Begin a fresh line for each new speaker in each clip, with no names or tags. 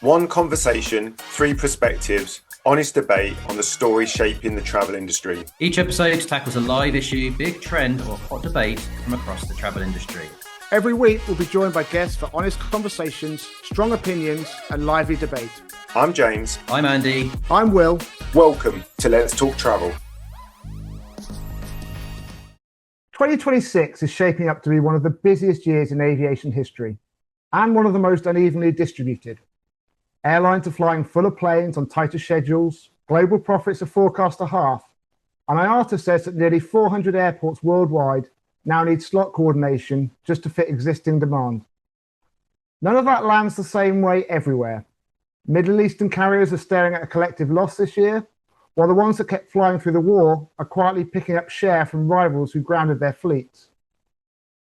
One conversation, three perspectives, honest debate on the stories shaping the travel industry.
Each episode tackles a live issue, big trend, or hot debate from across the travel industry.
Every week, we'll be joined by guests for honest conversations, strong opinions, and lively debate.
I'm James.
I'm Andy.
I'm Will.
Welcome to Let's Talk Travel.
2026 is shaping up to be one of the busiest years in aviation history, and one of the most unevenly distributed. Airlines are flying fuller planes on tighter schedules, global profits are forecast to halve, and IATA says that nearly 400 airports worldwide now need slot coordination just to fit existing demand. None of that lands the same way everywhere. Middle Eastern carriers are staring at a collective loss this year, while the ones that kept flying through the war are quietly picking up share from rivals who grounded their fleets.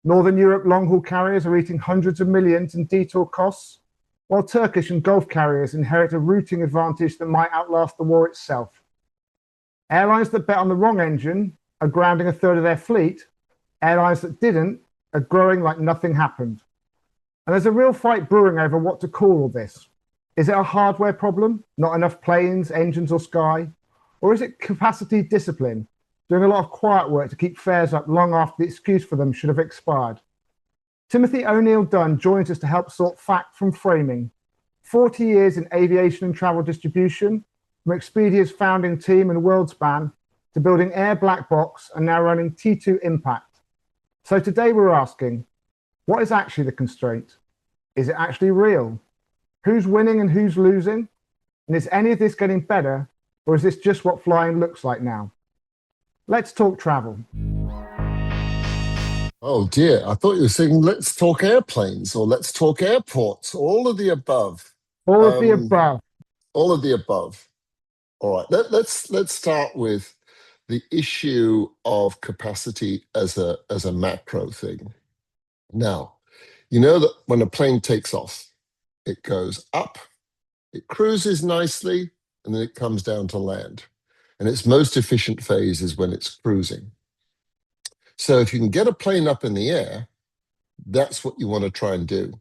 Northern Europe long-haul carriers are eating hundreds of millions in detour costs, while Turkish and Gulf carriers inherit a routing advantage that might outlast the war itself. Airlines that bet on the wrong engine are grounding a third of their fleet. Airlines that didn't are growing like nothing happened. And there's a real fight brewing over what to call all this. Is it a hardware problem, not enough planes, engines or sky? Or is it capacity discipline, doing a lot of quiet work to keep fares up long after the excuse for them should have expired? Timothy O'Neill Dunn joins us to help sort fact from framing. 40 years in aviation and travel distribution, from Expedia's founding team and WorldSpan to building Air Black Box and now running T2 Impact. So today we're asking, what is actually the constraint? Is it actually real? Who's winning and who's losing? And is any of this getting better? Or is this just what flying looks like now? Let's talk travel.
Oh dear, I thought you were saying let's talk airplanes or let's talk airports, all of the above.
All of the above.
All of the above. All right, let's start with the issue of capacity as a macro thing. Now, you know that when a plane takes off, it goes up, it cruises nicely, and then it comes down to land. And its most efficient phase is when it's cruising. So if you can get a plane up in the air, that's what you want to try and do.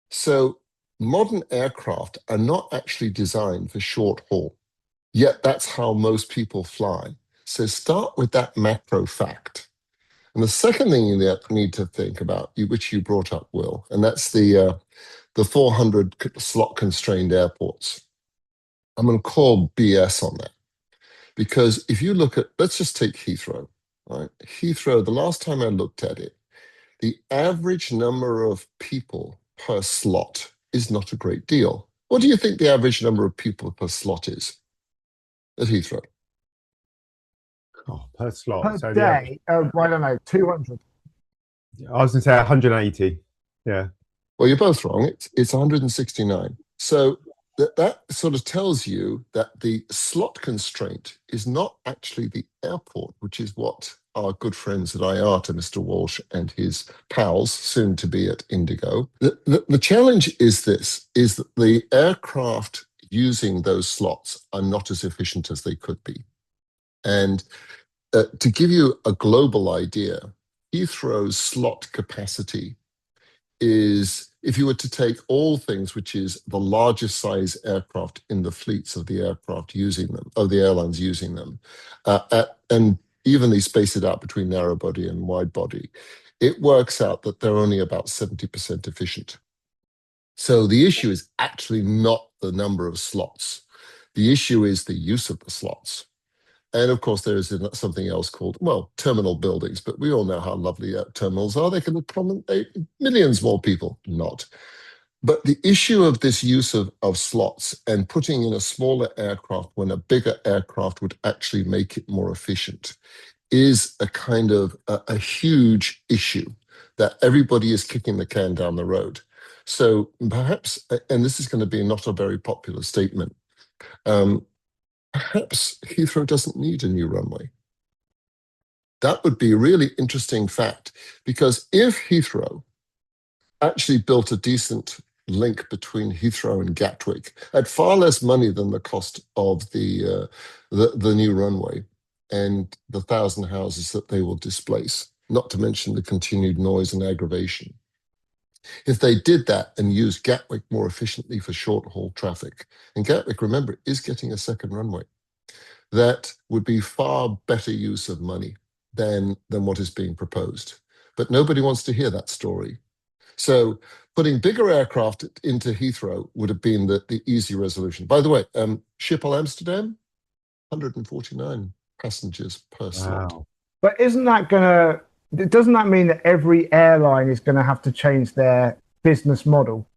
So modern aircraft are not actually designed for short haul, yet that's how most people fly. So start with that macro fact. And the second thing you need to think about, which you brought up, Will, and that's the 400 slot constrained airports. I'm going to call BS on that. Because if you look at, let's just take Heathrow, right? Heathrow, the last time I looked at it, the average number of people per slot is not a great deal. What do you think the average number of people per slot is at Heathrow?
Oh, per slot.
Per
so
day, I don't know, 200.
I was going to say 180. Yeah.
Well, you're both wrong. It's 169. So that sort of tells you that the slot constraint is not actually the airport, which is what our good friends at IATA, Mr. Walsh and his pals, soon to be at Indigo. The challenge is this, is that the aircraft using those slots are not as efficient as they could be. And to give you a global idea, Heathrow's slot capacity is, if you were to take all things, which is the largest size aircraft in the fleets of the aircraft using them, of the airlines using them, and evenly space it out between narrow body and wide body, it works out that they're only about 70% efficient. So the issue is actually not the number of slots. The issue is the use of the slots. And of course, there is something else called, well, terminal buildings, but we all know how lovely terminals are. They can accommodate millions more people. Not. But the issue of this use of slots and putting in a smaller aircraft when a bigger aircraft would actually make it more efficient is a kind of a huge issue that everybody is kicking the can down the road. So perhaps, and this is going to be not a very popular statement, perhaps Heathrow doesn't need a new runway. That would be a really interesting fact, because if Heathrow actually built a decent link between Heathrow and Gatwick at far less money than the cost of the new runway and the 1,000 houses that they will displace, not to mention the continued noise and aggravation. If they did that and used Gatwick more efficiently for short-haul traffic, and Gatwick, remember, is getting a second runway, that would be far better use of money than what is being proposed. But nobody wants to hear that story. So putting bigger aircraft into Heathrow would have been the easy resolution. By the way, Schiphol Amsterdam, 149 passengers per slot.
Wow.
But doesn't that mean that every airline is going to have to change their business model?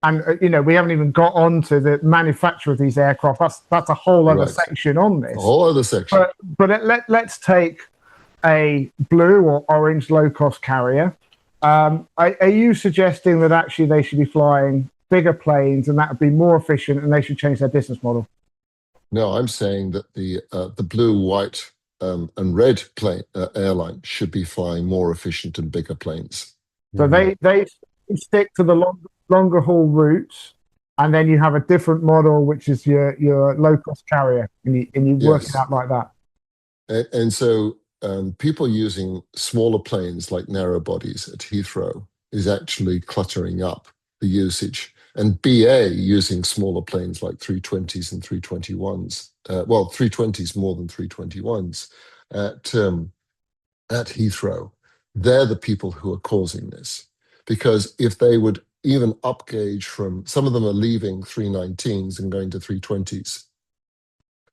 And, we haven't even got onto the manufacture of these aircraft. That's a whole other
Right.
section on this.
A whole other section.
But let's take a blue or orange low-cost carrier. Are you suggesting that actually they should be flying bigger planes and that would be more efficient and they should change their business model?
No, I'm saying that the blue, white, and red airline should be flying more efficient and bigger planes.
So they stick to the longer haul routes, and then you have a different model, which is your low cost carrier, and you work it out like that.
And so people using smaller planes like narrow bodies at Heathrow is actually cluttering up the usage. And BA using smaller planes like 320s and 321s, 320s more than 321s at Heathrow, they're the people who are causing this. Because if they would even upgauge from, some of them are leaving 319s and going to 320s,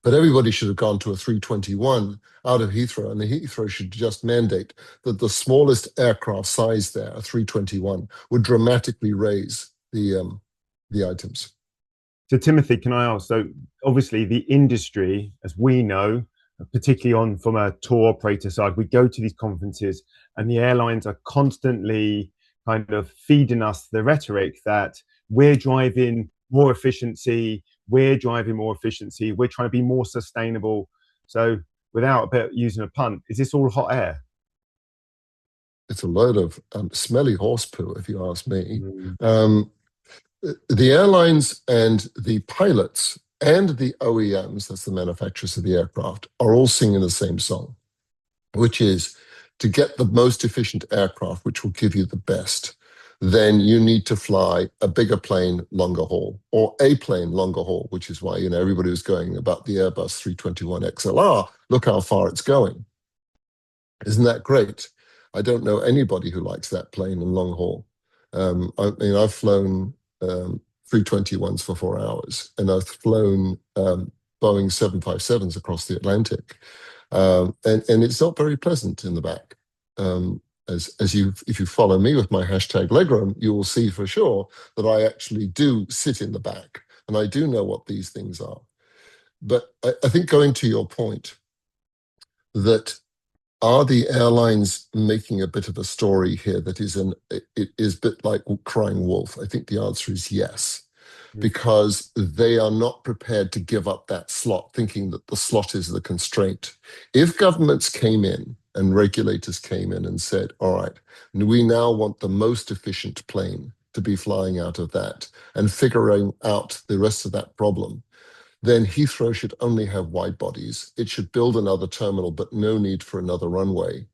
but everybody should have gone to a 321 out of Heathrow, and the Heathrow should just mandate that the smallest aircraft size there, a 321, would dramatically raise the items.
So Timothy, can I ask, so obviously the industry, as we know, particularly from a tour operator side, we go to these conferences and the airlines are constantly kind of feeding us the rhetoric that we're driving more efficiency, we're trying to be more sustainable. So without a bit using a pun, is this all hot air?
It's a load of smelly horse poo, if you ask me. The airlines and the pilots and the OEMs, that's the manufacturers of the aircraft, are all singing the same song, which is to get the most efficient aircraft, which will give you the best, then you need to fly a bigger plane, longer haul, or a plane, longer haul, which is why, everybody was going about the Airbus 321 XLR. Look how far it's going. Isn't that great? I don't know anybody who likes that plane and long haul. I've flown 321s for 4 hours, and I've flown Boeing 757s across the Atlantic, and it's not very pleasant in the back. If you follow me with my hashtag legroom, you will see for sure that I actually do sit in the back, and I do know what these things are. But I think, going to your point, that are the airlines making a bit of a story here that is it is a bit like crying wolf? I think the answer is yes, because they are not prepared to give up that slot, thinking that the slot is the constraint. If governments came in and regulators came in and said, all right, we now want the most efficient plane to be flying out of that, and figuring out the rest of that problem, then Heathrow should only have wide bodies. It should build another terminal, but no need for another runway.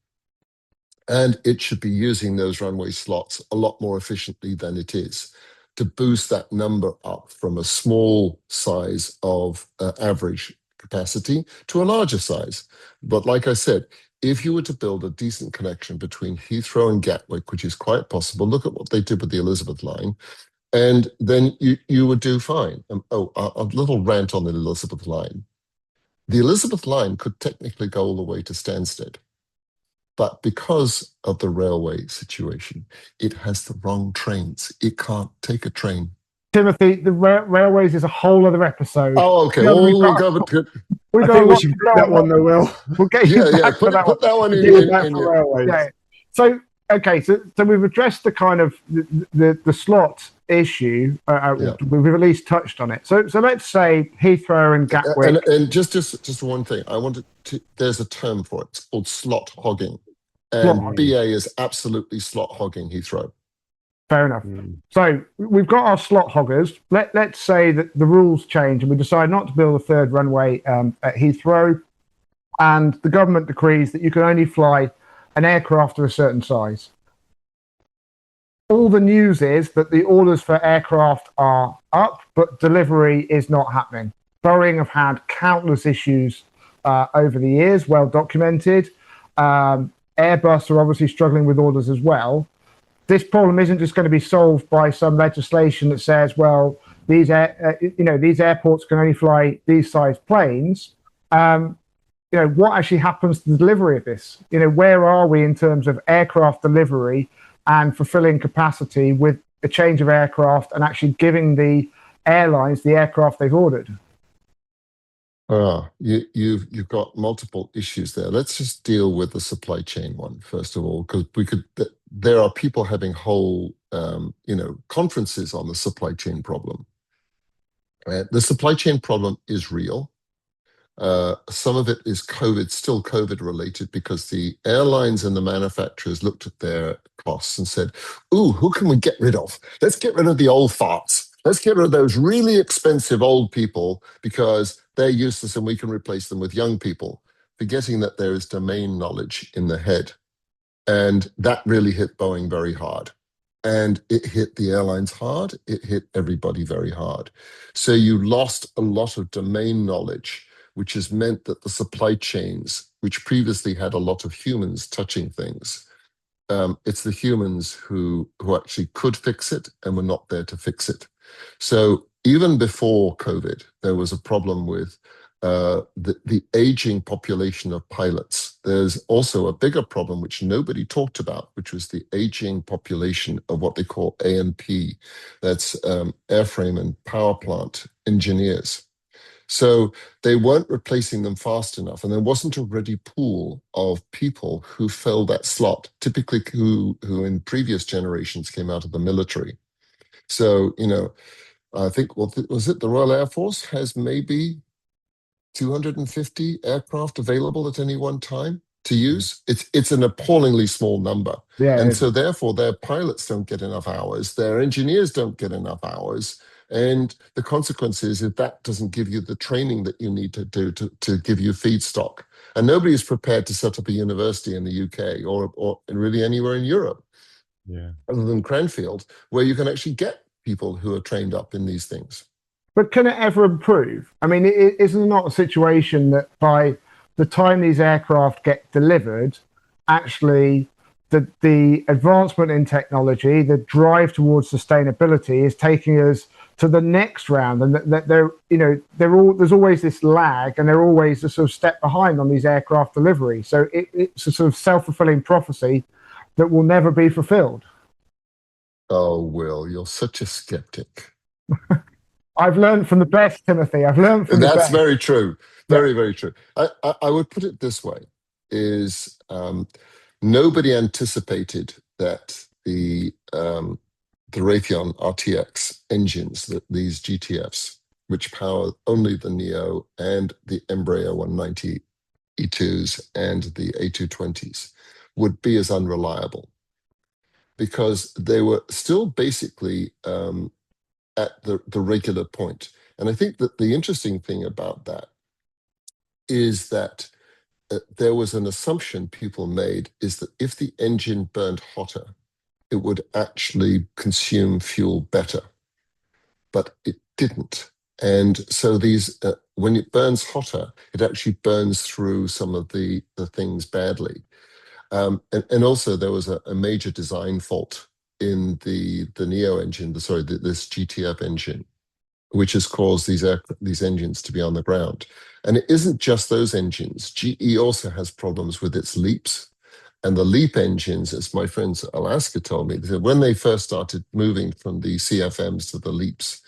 And it should be using those runway slots a lot more efficiently than it is, to boost that number up from a small size of average capacity to a larger size. But like I said, if you were to build a decent connection between Heathrow and Gatwick, which is quite possible, look at what they did with the Elizabeth line, and then you would do fine. A little rant on the Elizabeth line. The Elizabeth line could technically go all the way to Stansted, but because of the railway situation, it has the wrong trains. It can't take a train.
Timothy, the railways is a whole other episode.
Oh, okay.
I think
we should put that one though, Will.
We'll get you back for that one.
Put that one in your
railways.
Yeah. So we've addressed the kind of the slot issue. We've at least touched on it. So let's say Heathrow and Gatwick.
And just one thing, there's a term for it. It's called slot hogging, and BA is absolutely slot hogging Heathrow.
Fair enough. So we've got our slot hoggers. Let's say that the rules change and we decide not to build a third runway at Heathrow, and the government decrees that you can only fly an aircraft of a certain size. all the news is that the orders for aircraft are up, but delivery is not happening. Boeing have had countless issues over the years, well documented. Airbus are obviously struggling with orders as well. This problem isn't just going to be solved by some legislation that says, well, these airports can only fly these size planes. What actually happens to the delivery of this? Where are we in terms of aircraft delivery and fulfilling capacity with a change of aircraft and actually giving the airlines the aircraft they've ordered?
You've got multiple issues there. Let's just deal with the supply chain one first of all, because there are people having whole conferences on the supply chain problem. The supply chain problem is real. Some of it is still COVID related, because the airlines and the manufacturers looked at their costs and said, ooh, who can we get rid of? Let's get rid of the old farts. Let's get rid of those really expensive old people because they're useless and we can replace them with young people, forgetting that there is domain knowledge in the head. And that really hit Boeing very hard. And it hit the airlines hard. It hit everybody very hard. So you lost a lot of domain knowledge, which has meant that the supply chains, which previously had a lot of humans touching things, it's the humans who actually could fix it and were not there to fix it. So even before COVID, there was a problem with the aging population of pilots. There's also a bigger problem, which nobody talked about, which was the aging population of what they call A&P. That's airframe and power plant engineers. So they weren't replacing them fast enough, and there wasn't a ready pool of people who filled that slot, typically who in previous generations came out of the military. So, I think, was it the Royal Air Force has maybe 250 aircraft available at any one time to use? It's an appallingly small number.
Yeah,
and so therefore their pilots don't get enough hours, their engineers don't get enough hours. And the consequence is that doesn't give you the training that you need to do to give you feedstock. And nobody is prepared to set up a university in the UK or really anywhere in Europe, other than Cranfield, where you can actually get people who are trained up in these things.
But can it ever improve? I mean, isn't it not a situation that by the time these aircraft get delivered, actually the advancement in technology, the drive towards sustainability is taking us to the next round, and that there's always this lag, and they're always a sort of step behind on these aircraft delivery. So it's a sort of self-fulfilling prophecy that will never be fulfilled.
Oh, Will, you're such a skeptic.
I've learned from the best, Timothy. I've learned from the best.
That's very true. Very, very true. I would put it this way, is nobody anticipated that the Raytheon RTX engines, these GTFs, which power only the Neo and the Embraer 190 E2s and the A220s, would be as unreliable, because they were still basically at the regular point. And I think that the interesting thing about that is that there was an assumption people made, is that if the engine burned hotter, it would actually consume fuel better. But it didn't. And so these, when it burns hotter, it actually burns through some of the things badly. And also there was a major design fault in the Neo engine, this GTF engine, which has caused these engines to be on the ground. And it isn't just those engines. GE also has problems with its LEAPs. And the LEAP engines, as my friends at Alaska told me, that when they first started moving from the CFMs to the LEAPs,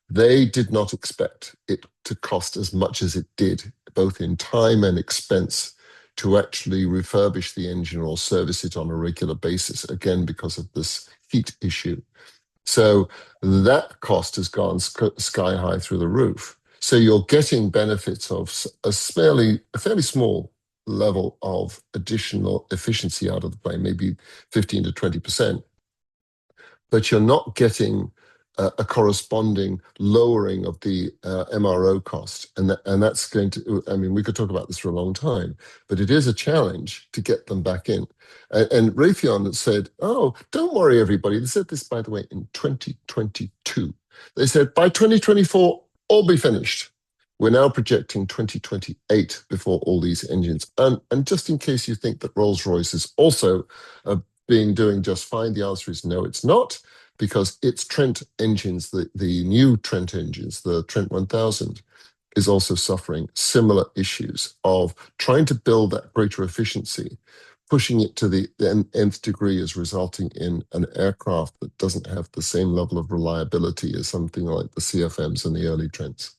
they did not expect it to cost as much as it did, both in time and expense, to actually refurbish the engine or service it on a regular basis, again, because of this heat issue. So that cost has gone sky high through the roof. So you're getting benefits of a fairly small level of additional efficiency out of the plane, maybe 15 to 20%. But you're not getting a corresponding lowering of the MRO cost. And that's going to, I mean, we could talk about this for a long time, but it is a challenge to get them back in. And Raytheon said, oh, don't worry, everybody. They said this, by the way, in 2022. They said, by 2024, all be finished. We're now projecting 2028 before all these engines. And just in case you think that Rolls-Royce is also doing just fine, the answer is no, it's not, because its Trent engines, the new Trent engines, the Trent 1000, is also suffering similar issues of trying to build that greater efficiency. Pushing it to the nth degree is resulting in an aircraft that doesn't have the same level of reliability as something like the CFMs and the early Trents.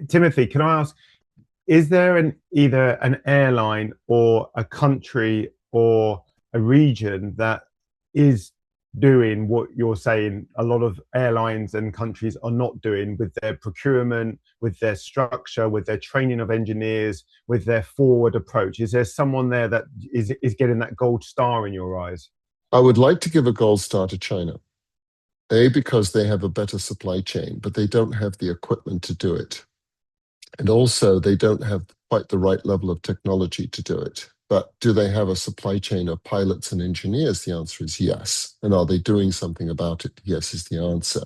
Timothy, can I ask, is there either an airline or a country or a region that is doing what you're saying a lot of airlines and countries are not doing with their procurement, with their structure, with their training of engineers, with their forward approach? Is there someone there that is getting that gold star in your eyes?
I would like to give a gold star to China. Because they have a better supply chain, but they don't have the equipment to do it. And also, they don't have quite the right level of technology to do it. But do they have a supply chain of pilots and engineers? The answer is yes. And are they doing something about it? Yes, is the answer.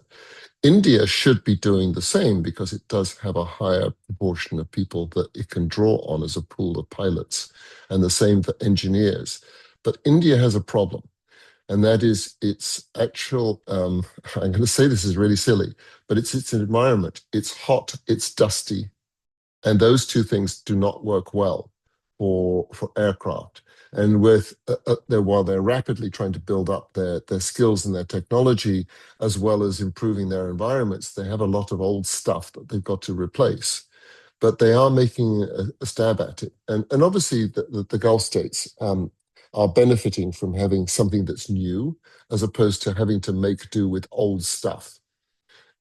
India should be doing the same because it does have a higher proportion of people that it can draw on as a pool of pilots, and the same for engineers. But India has a problem, and that is its actual, I'm going to say this is really silly, but it's its environment. It's hot, it's dusty, and those two things do not work well for aircraft. And while they're rapidly trying to build up their skills and their technology, as well as improving their environments, they have a lot of old stuff that they've got to replace. But they are making a stab at it. And obviously the Gulf states are benefiting from having something that's new, as opposed to having to make do with old stuff.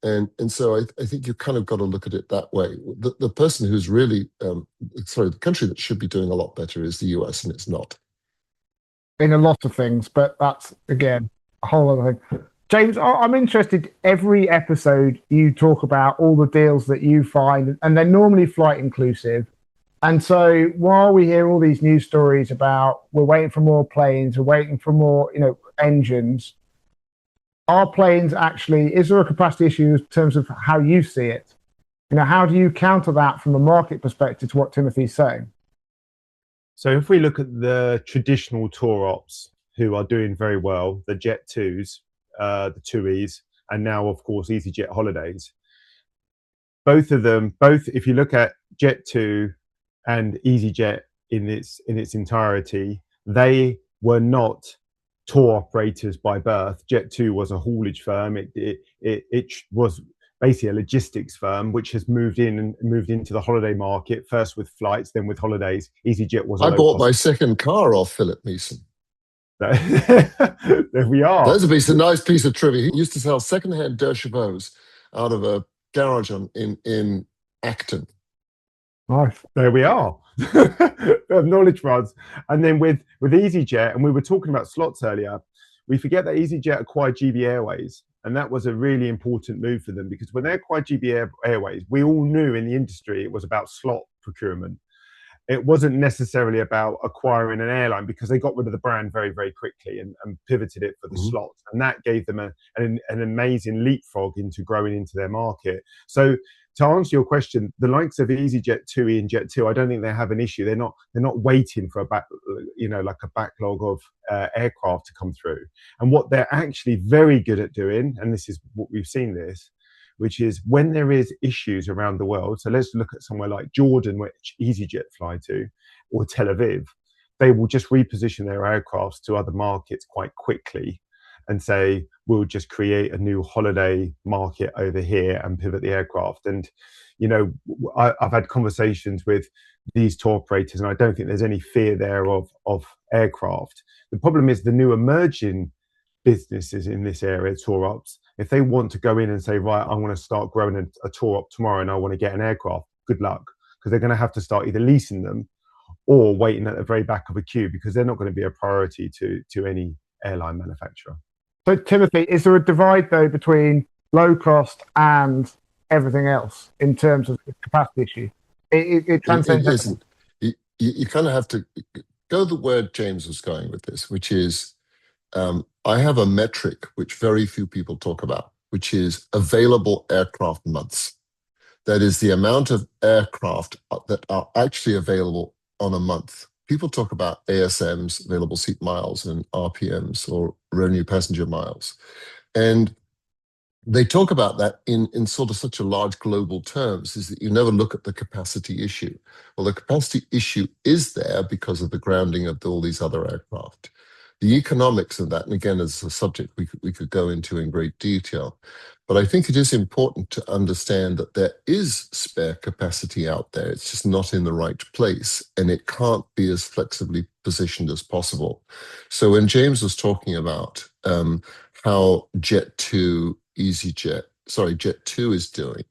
And so I think you've kind of got to look at it that way. The person who's really, the country that should be doing a lot better is the US, and it's not.
In a lot of things, but that's, again, a whole other thing. James, I'm interested, every episode you talk about all the deals that you find, and they're normally flight inclusive. And so while we hear all these news stories about we're waiting for more planes, we're waiting for more, engines, are planes actually, is there a capacity issue in terms of how you see it? How do you counter that from a market perspective to what Timothy's saying?
So if we look at the traditional tour ops who are doing very well, the Jet 2s, the 2Es, and now, of course, EasyJet holidays, both of them, if you look at Jet 2 and EasyJet in its entirety, they were not tour operators by birth. Jet 2 was a haulage firm. It was basically a logistics firm which has moved into the holiday market, first with flights, then with holidays. EasyJet was
I bought my second car off Philip Meeson.
There we are.
That's a nice piece of trivia. He used to sell second-hand dirt cheveaux out of a garage in Acton.
Nice.
There we are. Knowledge runs. And then with EasyJet, and we were talking about slots earlier, we forget that EasyJet acquired GB Airways, and that was a really important move for them, because when they acquired GB Airways, we all knew in the industry it was about slot procurement. It wasn't necessarily about acquiring an airline, because they got rid of the brand very, very quickly and pivoted it for the slots. And that gave them an amazing leapfrog into growing into their market. So to answer your question, the likes of EasyJet 2E and Jet 2, I don't think they have an issue. They're not waiting for a backlog of aircraft to come through. And what they're actually very good at doing, and this is what we've seen this, which is when there is issues around the world. So let's look at somewhere like Jordan, which EasyJet fly to, or Tel Aviv. They will just reposition their aircrafts to other markets quite quickly and say, we'll just create a new holiday market over here and pivot the aircraft. And, I've had conversations with these tour operators, and I don't think there's any fear there of aircraft. The problem is the new emerging businesses in this area, tour ops, if they want to go in and say, right, I want to start growing a tour op tomorrow and I want to get an aircraft, good luck, because they're going to have to start either leasing them or waiting at the very back of a queue, because they're not going to be a priority to any airline manufacturer.
So, Timothy, is there a divide though between low cost and everything else in terms of the capacity issue? It transcends.
It isn't. You kind of have to go the where James was going with this, which is I have a metric which very few people talk about, which is available aircraft months. That is the amount of aircraft that are actually available on a month. People talk about ASMs, available seat miles, and RPMs, or revenue passenger miles. And they talk about that in sort of such a large global terms, is that you never look at the capacity issue. Well, the capacity issue is there because of the grounding of all these other aircraft. The economics of that, and again, as a subject we could go into in great detail, but I think it is important to understand that there is spare capacity out there. It's just not in the right place, and it can't be as flexibly positioned as possible. So when James was talking about how Jet2 Jet2 is doing,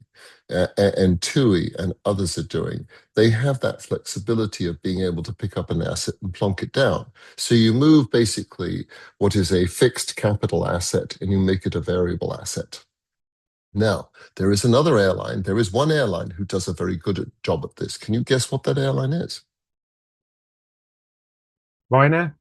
and TUI and others are doing, they have that flexibility of being able to pick up an asset and plonk it down. So you move basically what is a fixed capital asset and you make it a variable asset. Now, there is one airline who does a very good job at this. Can you guess what that airline is?
Ryanair?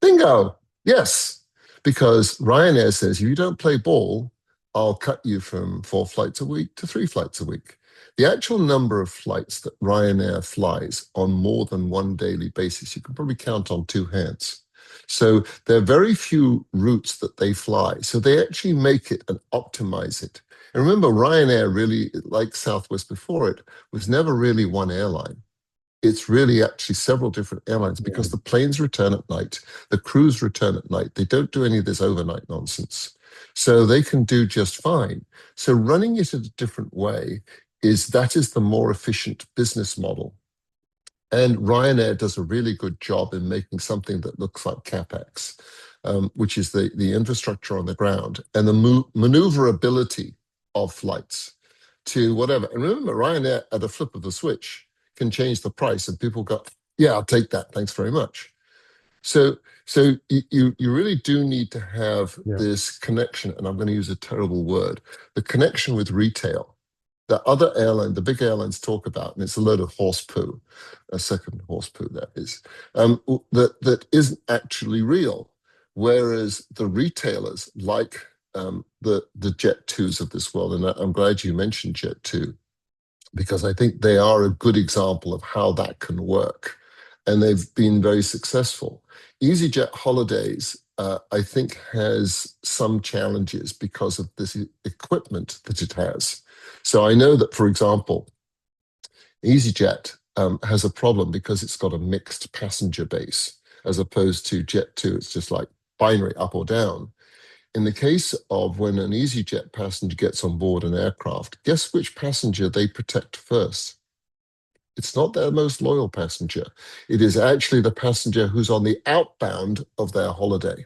Bingo! Yes, because Ryanair says if you don't play ball, I'll cut you from 4 flights a week to 3 flights a week. The actual number of flights that Ryanair flies on more than one daily basis, you can probably count on 2 hands. So there are very few routes that they fly. So they actually make it and optimize it. And remember, Ryanair really, like Southwest before it, was never really one airline. It's really actually several different airlines because the planes return at night, the crews return at night. They don't do any of this overnight nonsense. So they can do just fine. So running it in a different way is the more efficient business model. And Ryanair does a really good job in making something that looks like CapEx, which is the infrastructure on the ground and the maneuverability of flights to whatever. And remember, Ryanair, at a flip of the switch, can change the price and people go, yeah, I'll take that. Thanks very much. So you really do need to have this connection, and I'm going to use a terrible word, the connection with retail. The other airline, the big airlines talk about, and it's a load of horse poo, a second horse poo that is, that isn't actually real. Whereas the retailers like the Jet2s of this world, and I'm glad you mentioned Jet2, because I think they are a good example of how that can work. And they've been very successful. EasyJet Holidays, I think, has some challenges because of this equipment that it has. So I know that, for example, EasyJet has a problem because it's got a mixed passenger base, as opposed to Jet2, it's just like binary, up or down. In the case of when an EasyJet passenger gets on board an aircraft, guess which passenger they protect first? It's not their most loyal passenger. It is actually the passenger who's on the outbound of their holiday.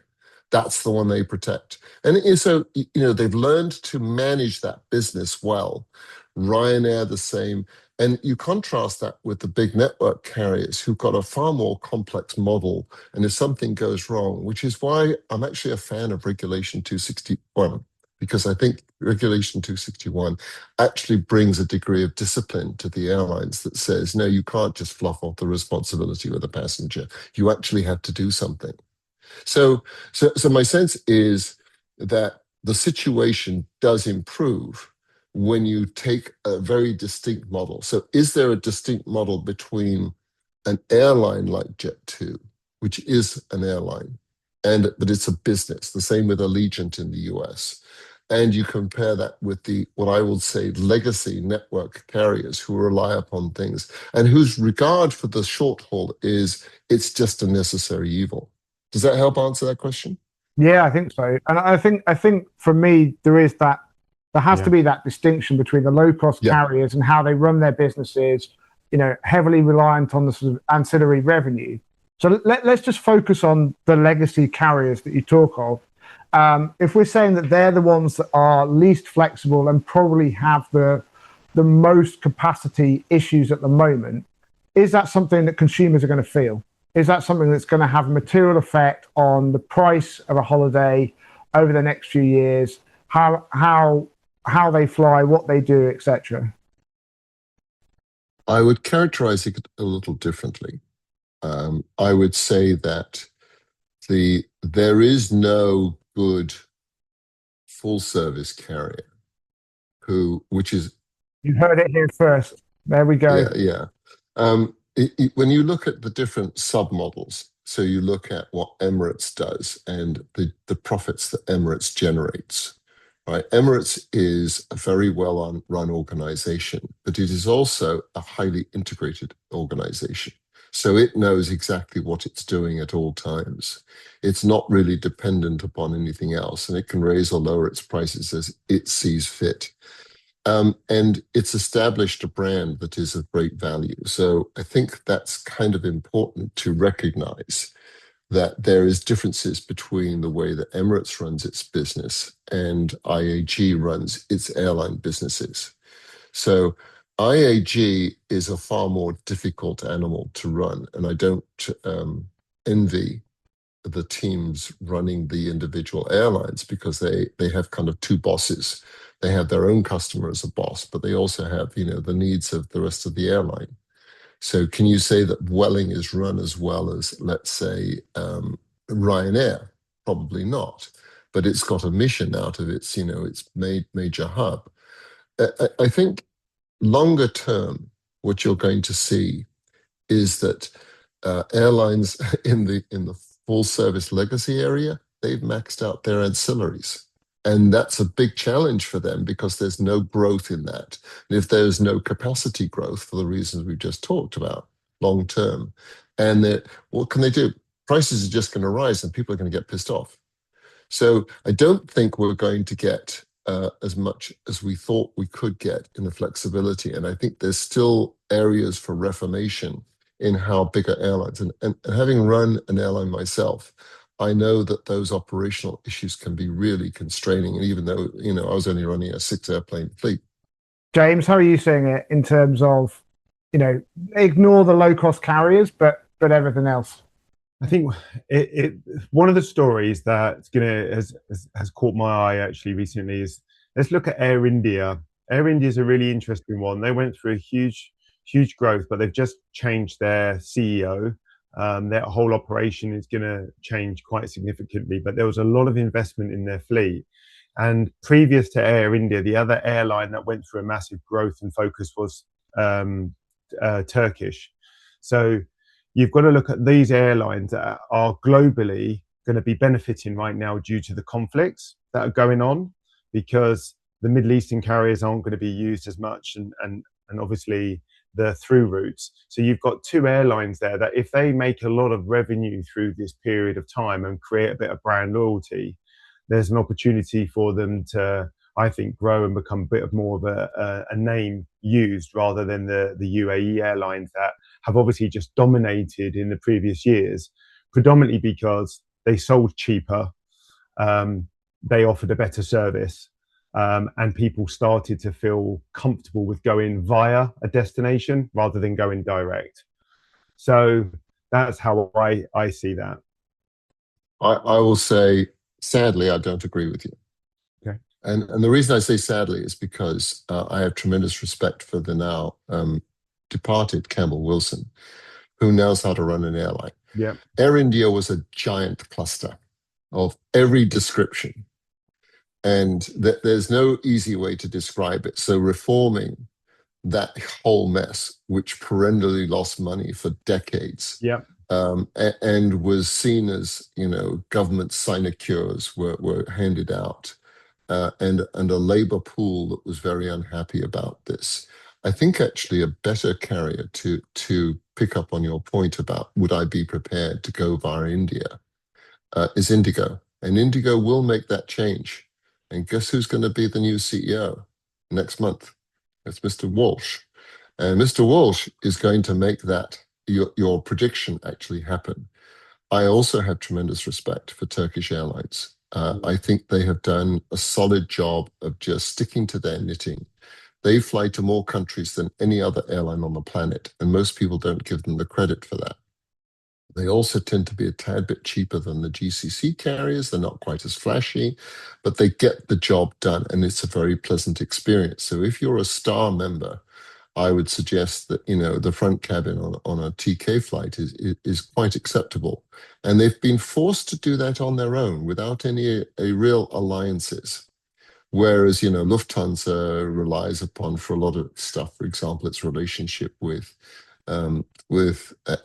That's the one they protect. And so, they've learned to manage that business well. Ryanair, the same. And you contrast that with the big network carriers who've got a far more complex model. And if something goes wrong, which is why I'm actually a fan of Regulation 261, because I think Regulation 261 actually brings a degree of discipline to the airlines that says, no, you can't just fluff off the responsibility with a passenger. You actually have to do something. So my sense is that the situation does improve when you take a very distinct model. So is there a distinct model between an airline like Jet2, which is an airline, but it's a business, the same with Allegiant in the US, and you compare that with what I would say legacy network carriers who rely upon things and whose regard for the short haul is it's just a necessary evil. Does that help answer that question?
Yeah, I think so. And I think for me, there has to be that distinction between the low cost carriers and how they run their businesses, heavily reliant on the sort of ancillary revenue. So let's just focus on the legacy carriers that you talk of. If we're saying that they're the ones that are least flexible and probably have the most capacity issues at the moment, is that something that consumers are going to feel? Is that something that's going to have a material effect on the price of a holiday, over the next few years? How they fly, what they do, etc.
I would characterize it a little differently. I would say that there is no good full service carrier which is.
You heard it here first. There we go.
Yeah. When you look at the different submodels, so you look at what Emirates does and the profits that Emirates generates, right? Emirates is a very well run organization, but it is also a highly integrated organization. So it knows exactly what it's doing at all times. It's not really dependent upon anything else, and it can raise or lower its prices as it sees fit. And it's established a brand that is of great value. So I think that's kind of important to recognize that there is differences between the way that Emirates runs its business and IAG runs its airline businesses. So IAG is a far more difficult animal to run, and I don't envy the teams running the individual airlines because they have kind of two bosses. They have their own customer as a boss, but they also have, the needs of the rest of the airline. So can you say that Vueling is run as well as, let's say, Ryanair? Probably not, but it's got a mission out of its major hub. I think longer term, what you're going to see is that airlines in the full service legacy area, they've maxed out their ancillaries. And that's a big challenge for them because there's no growth in that. And if there's no capacity growth for the reasons we've just talked about, long term, and what can they do? Prices are just going to rise and people are going to get pissed off. So I don't think we're going to get as much as we thought we could get in the flexibility. And I think there's still areas for reformation in how bigger airlines, and having run an airline myself, I know that those operational issues can be really constraining. And even though, I was only running a 6 airplane fleet.
James, how are you seeing it in terms of, ignore the low cost carriers, but everything else?
I think one of the stories that has caught my eye actually recently is, let's look at Air India. Air India is a really interesting one. They went through a huge growth, but they've just changed their CEO. Their whole operation is going to change quite significantly, but there was a lot of investment in their fleet. And previous to Air India, the other airline that went through a massive growth and focus was Turkish. So you've got to look at these airlines that are globally going to be benefiting right now due to the conflicts that are going on, because the Middle Eastern carriers aren't going to be used as much, and obviously the through routes. So you've got two airlines there that if they make a lot of revenue through this period of time and create a bit of brand loyalty, there's an opportunity for them to, I think, grow and become a bit of more of a name used rather than the UAE airlines that have obviously just dominated in the previous years, predominantly because they sold cheaper, they offered a better service, and people started to feel comfortable with going via a destination rather than going direct. So that's how I see that.
I will say, sadly, I don't agree with you.
Okay.
And the reason I say sadly is because I have tremendous respect for the now departed Campbell Wilson, who knows how to run an airline.
Yeah.
Air India was a giant cluster of every description. And there's no easy way to describe it. So reforming that whole mess, which perennially lost money for decades,
Yeah.
and was seen as, government sinecures were handed out, and a labor pool that was very unhappy about this. I think actually a better carrier to pick up on your point about would I be prepared to go via India is Indigo. And Indigo will make that change. And guess who's going to be the new CEO next month? It's Mr. Walsh. And Mr. Walsh is going to make that, your prediction, actually happen. I also have tremendous respect for Turkish Airlines. I think they have done a solid job of just sticking to their knitting. They fly to more countries than any other airline on the planet, and most people don't give them the credit for that. They also tend to be a tad bit cheaper than the GCC carriers. They're not quite as flashy, but they get the job done, and it's a very pleasant experience. So if you're a Star member, I would suggest that the front cabin on a TK flight is quite acceptable, and they've been forced to do that on their own without any real alliances. Whereas Lufthansa relies upon for a lot of stuff, for example, its relationship with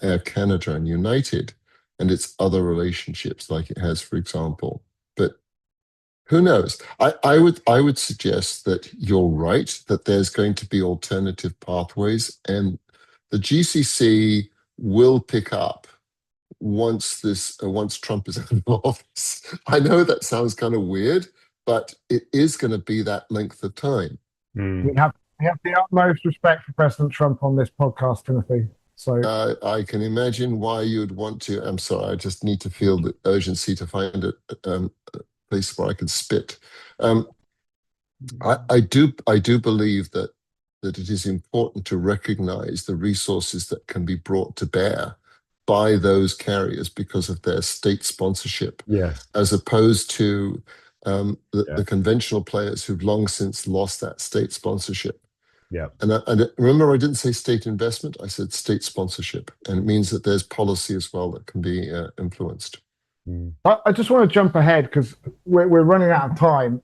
Air Canada and United, and its other relationships like it has, for example. But who knows? I would suggest that you're right, that there's going to be alternative pathways, and the GCC will pick up once Trump is out of office. I know that sounds kind of weird, but it is going to be that length of time.
We have the utmost respect for President Trump on this podcast, Timothy. So
I can imagine why you'd want to. I'm sorry, I just need to feel the urgency to find a place where I can spit. I do believe that it is important to recognize the resources that can be brought to bear by those carriers because of their state sponsorship,
Yes.
as opposed to the conventional players who've long since lost that state sponsorship.
Yeah.
And remember, I didn't say state investment, I said state sponsorship. And it means that there's policy as well that can be influenced.
I just want to jump ahead because we're running out of time.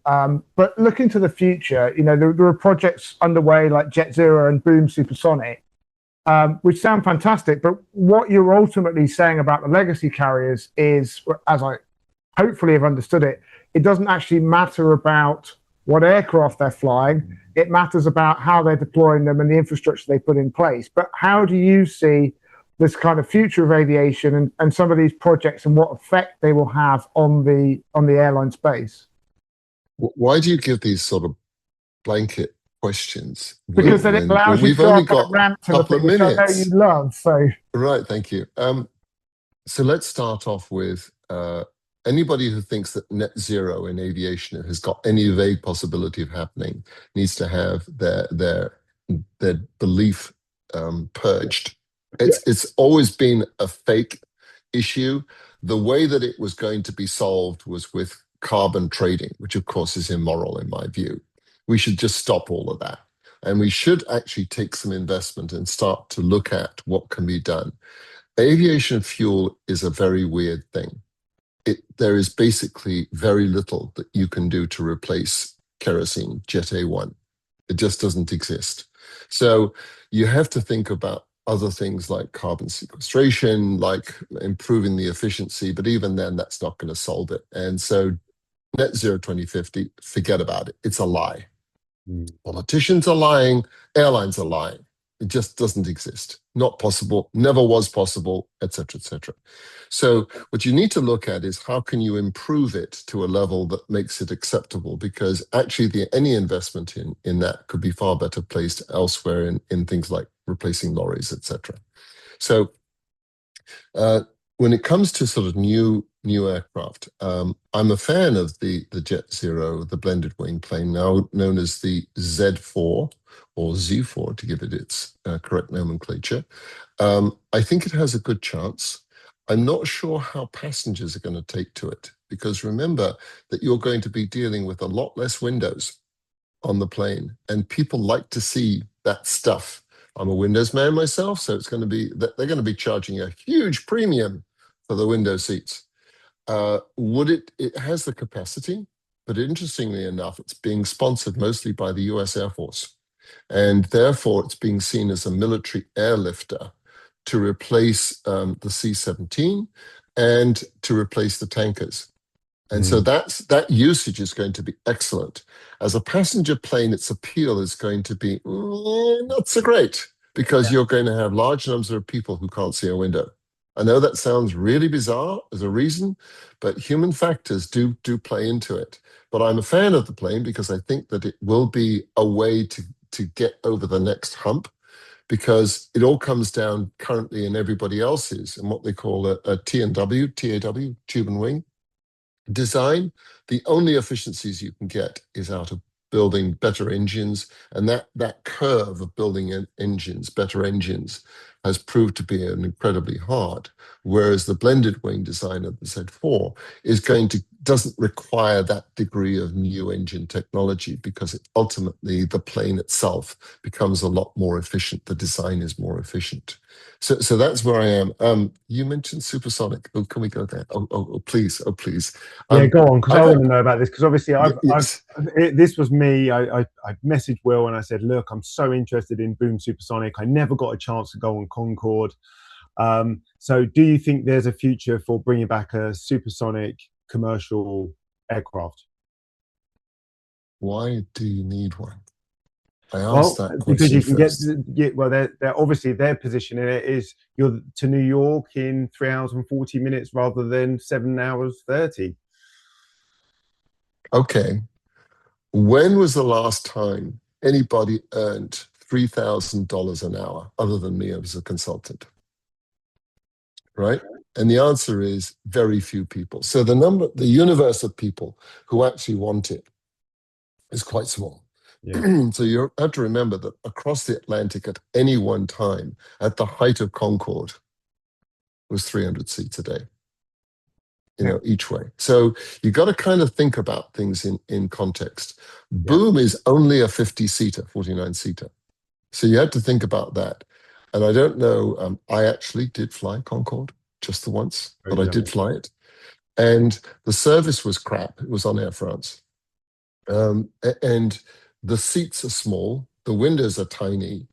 But looking to the future, there are projects underway like Jet Zero and Boom Supersonic, which sound fantastic. But what you're ultimately saying about the legacy carriers is, as I hopefully have understood it, it doesn't actually matter about what aircraft they're flying. It matters about how they're deploying them and the infrastructure they put in place. But how do you see this kind of future of aviation and some of these projects and what effect they will have on the airline space?
Why do you give these sort of blanket questions?
Because then it allows you to only got rant a couple of minutes. I know you love. So
right, thank you. So let's start off with anybody who thinks that net zero in aviation has got any vague possibility of happening needs to have their belief purged. It's always been a fake issue. The way that it was going to be solved was with carbon trading, which of course is immoral in my view. We should just stop all of that. And we should actually take some investment and start to look at what can be done. Aviation fuel is a very weird thing. There is basically very little that you can do to replace kerosene, Jet A1. It just doesn't exist. So you have to think about other things like carbon sequestration, like improving the efficiency, but even then that's not going to solve it. And so net zero 2050, forget about it. It's a lie. Politicians are lying, airlines are lying. It just doesn't exist. Not possible, never was possible, etc., etc. So what you need to look at is how can you improve it to a level that makes it acceptable? Because actually any investment in that could be far better placed elsewhere in things like replacing lorries, etc. So when it comes to sort of new aircraft, I'm a fan of the Jet Zero, the blended wing plane, now known as the Z4 or Z4 to give it its correct nomenclature. I think it has a good chance. I'm not sure how passengers are going to take to it, because remember that you're going to be dealing with a lot less windows on the plane, and people like to see that stuff. I'm a windows man myself, so it's going to be they're going to be charging a huge premium for the window seats. It has the capacity, but interestingly enough, it's being sponsored mostly by the US Air Force, and therefore it's being seen as a military airlifter to replace the C-17 and to replace the tankers. And so that usage is going to be excellent. As a passenger plane, its appeal is going to be not so great, because you're going to have large numbers of people who can't see a window. I know that sounds really bizarre as a reason, but human factors do play into it. But I'm a fan of the plane because I think that it will be a way to get over the next hump, because it all comes down currently in everybody else's and what they call a T&W, TAW, tube and wing design. The only efficiencies you can get is out of building better engines, and that curve of building engines, better engines, has proved to be an incredibly hard, whereas the blended wing design of the Z4 doesn't require that degree of new engine technology, because ultimately the plane itself becomes a lot more efficient. The design is more efficient. So that's where I am. You mentioned supersonic. Oh, can we go there? Oh, please. Oh, please.
Yeah, go on, because I want to know about this. Because obviously,
Yes.
this was me. I messaged Will and I said, look, I'm so interested in Boom Supersonic. I never got a chance to go on Concorde. So do you think there's a future for bringing back a supersonic commercial aircraft?
Why do you need one? I asked
Well,
that
because
question
you can
first.
they're obviously their position in it is you're to New York in 3 hours and 40 minutes rather than 7 hours 30.
Okay. When was the last time anybody earned $3,000 an hour other than me as a consultant? Right? And the answer is very few people. So the universe of people who actually want it is quite small.
Yeah.
So you have to remember that across the Atlantic at any one time, at the height of Concorde, was 300 seats a day, each way. So you got to kind of think about things in context. Boom is only a 50-seater, 49-seater. So you have to think about that. And I don't know, I actually did fly Concorde just the once, but I did fly it. And the service was crap. It was on Air France. And the seats are small, the windows are tiny,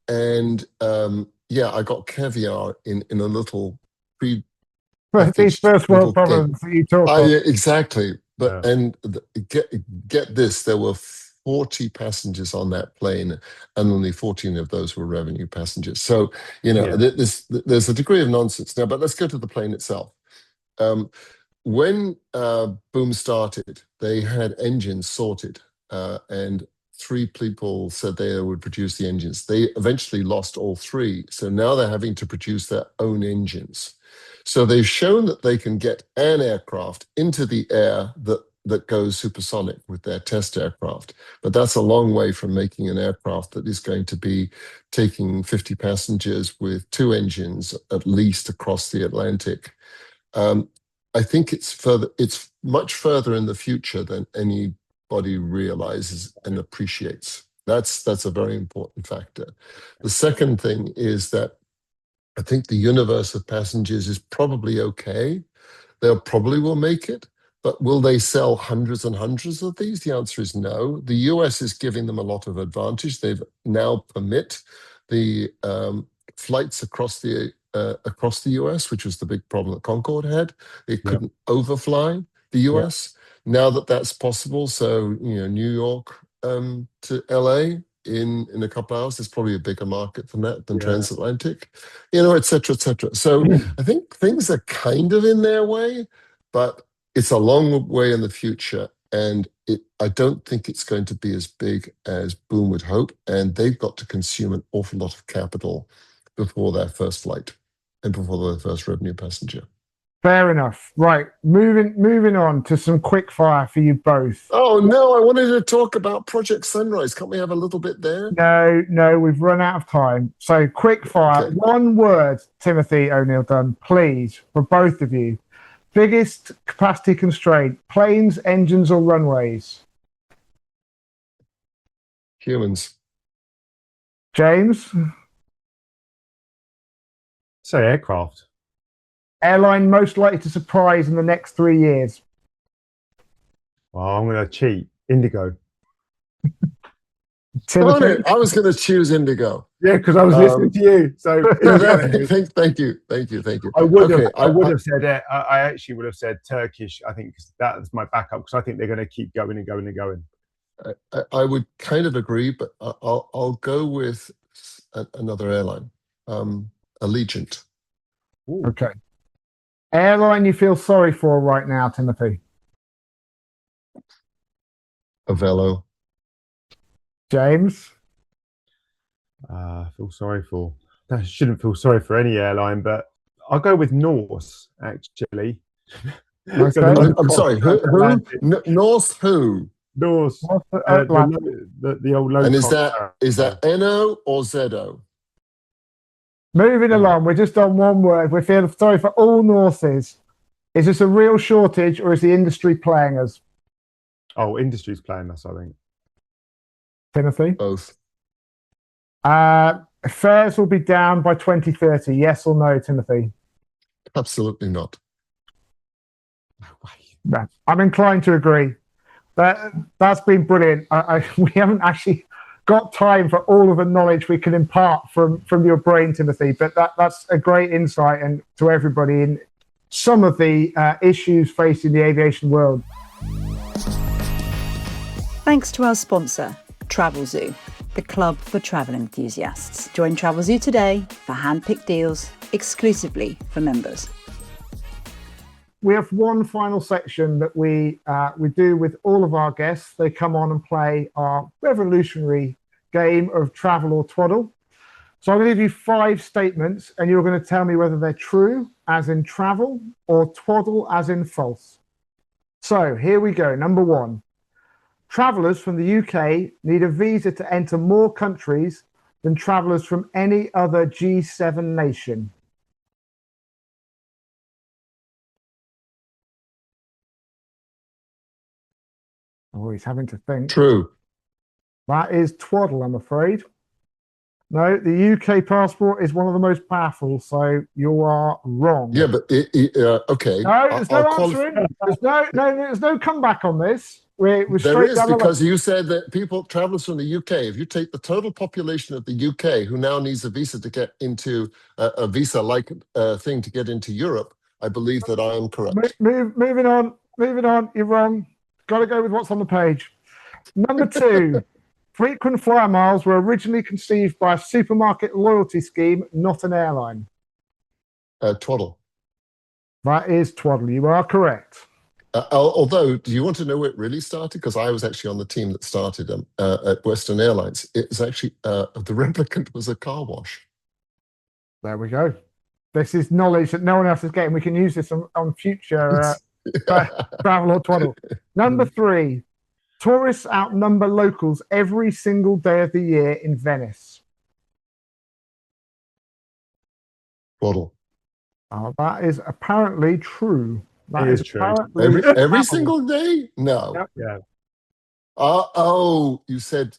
and I got caviar in a little
These
pre-packaged
first
little
world
cake.
problems that you talk of.
Yeah, exactly. But get this, there were 40 passengers on that plane, and only 14 of those were revenue passengers. So there's a degree of nonsense now. But let's go to the plane itself. When Boom started, they had engines sorted, and 3 people said they would produce the engines. They eventually lost all 3, so now they're having to produce their own engines. So they've shown that they can get an aircraft into the air that goes supersonic with their test aircraft, but that's a long way from making an aircraft that is going to be taking 50 passengers with 2 engines at least across the Atlantic. I think it's much further in the future than anybody realizes and appreciates. That's a very important factor. The second thing is that I think the universe of passengers is probably okay. They probably will make it, but will they sell hundreds and hundreds of these? The answer is no. The US is giving them a lot of advantage. They've now permit the flights across the US, which was the big problem that Concorde had. They couldn't overfly the US. Now that's possible, so New York to LA in a couple of hours, there's probably a bigger market than that, than transatlantic, et cetera, et cetera. So I think things are kind of in their way, but it's a long way in the future. And I don't think it's going to be as big as Boom would hope. And they've got to consume an awful lot of capital before their first flight and before their first revenue passenger.
Fair enough. Right, moving on to some quick fire for you both.
Oh no, I wanted to talk about Project Sunrise. Can't we have a little bit there?
No, we've run out of time. So quick fire,
Okay.
one word, Timothy O'Neill Dunn, please, for both of you. Biggest capacity constraint, planes, engines, or runways?
Humans.
James?
Say aircraft.
Airline most likely to surprise in the next 3 years?
Well, I'm going to cheat. Indigo.
Timothy?
I was going to choose Indigo.
Yeah, because I was listening to you. So
Thank you.
I would have said it. I actually would have said Turkish. I think that's my backup, because I think they're going to keep going and going and going.
I would kind of agree, but I'll go with another airline, Allegiant.
Ooh.
Okay. Airline you feel sorry for right now, Timothy?
Avelo.
James?
I feel sorry for. I shouldn't feel sorry for any airline, but I'll go with Norse, actually.
Okay.
I'm sorry, who? North who?
Norse. The old low
And
cost.
is that NO or ZO?
Moving along, we're just on one word. We're feeling sorry for all Norses. Is this a real shortage or is the industry playing us?
Oh, industry's playing us, I think.
Timothy?
Both.
Fares will be down by 2030. Yes or no, Timothy?
Absolutely not.
No. I'm inclined to agree. That's been brilliant. We haven't actually got time for all of the knowledge we can impart from your brain, Timothy, but that's a great insight and to everybody in some of the issues facing the aviation world.
Thanks to our sponsor, Travelzoo, the club for travel enthusiasts. Join Travelzoo today for hand-picked deals exclusively for members.
We have one final section that we do with all of our guests. They come on and play our revolutionary game of travel or twaddle. So I'm going to give you 5 statements and you're going to tell me whether they're true, as in travel, or twaddle, as in false. So here we go. Number 1. Travellers from the UK need a visa to enter more countries than travellers from any other G7 nation. Oh, he's having to think.
True.
That is twaddle, I'm afraid. No, the UK passport is one of the most powerful, so you are wrong.
Yeah, but okay.
No, there's no answering. There's no comeback on this. We're
there
straight
is,
down the
because
line.
you said that travellers from the UK, if you take the total population of the UK who now needs a visa to get into a visa-like thing to get into Europe, I believe that I am correct.
Moving on. You're wrong. Got to go with what's on the page. Number 2, frequent flyer miles were originally conceived by a supermarket loyalty scheme, not an airline.
Twaddle.
That is twaddle. You are correct.
Although, do you want to know where it really started? Because I was actually on the team that started at Western Airlines. It was actually, the replicant was a car wash.
There we go. This is knowledge that no one else is getting. We can use this on future travel or twaddle. Number 3, tourists outnumber locals every single day of the year in Venice.
Twaddle.
That is apparently true. That
is true.
Every single day? No.
Yep.
Yeah.
You said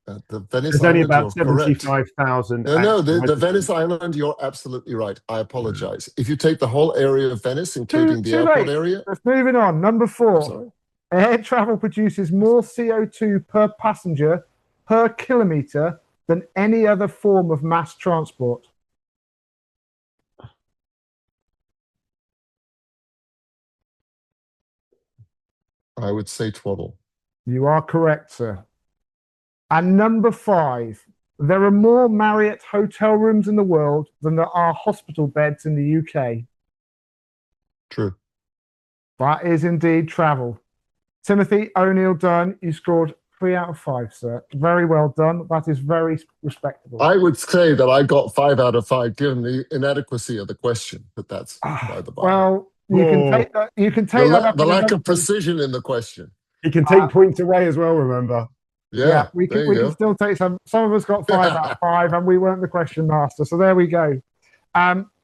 the Venice
There's only
Island.
about
You're correct.
75,000.
No, the Venice Island, you're absolutely right. I apologize. If you take the whole area of Venice, including the airport area.
Let's moving on. Number 4. Air travel produces more CO2 per passenger per kilometre than any other form of mass transport.
I would say twaddle.
You are correct, sir. And number 5, there are more Marriott hotel rooms in the world than there are hospital beds in the UK.
True.
That is indeed travel. Timothy O'Neill Dunn, you scored 3 out of 5, sir. Very well done. That is very respectable.
I would say that I got 5 out of 5 given the inadequacy of the question, but that's by the by.
Well, you can take that. You can take that up.
The lack of precision in the question.
You can take points away as well, remember.
Yeah, we can still take some. Some of us got 5 out of 5, and we weren't the question master. So there we go.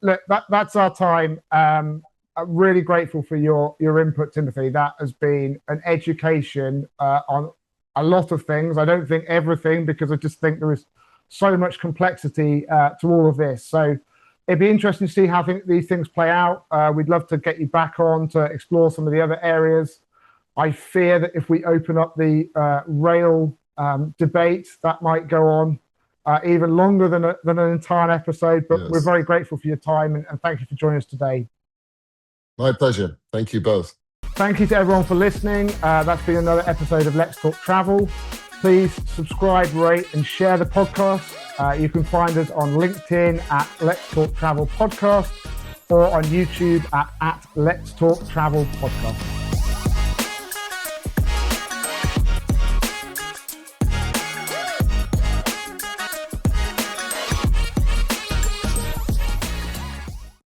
Look, that's our time. I'm really grateful for your input, Timothy. That has been an education on a lot of things. I don't think everything, because I just think there is so much complexity to all of this. So it'd be interesting to see how these things play out. We'd love to get you back on to explore some of the other areas. I fear that if we open up the rail debate, that might go on even longer than an entire episode. But
Yes.
We're very grateful for your time and thank you for joining us today.
My pleasure. Thank you both.
Thank you to everyone for listening. That's been another episode of Let's Talk Travel. Please subscribe, rate, and share the podcast. You can find us on LinkedIn at Let's Talk Travel Podcast or on YouTube at Let's Talk Travel Podcast.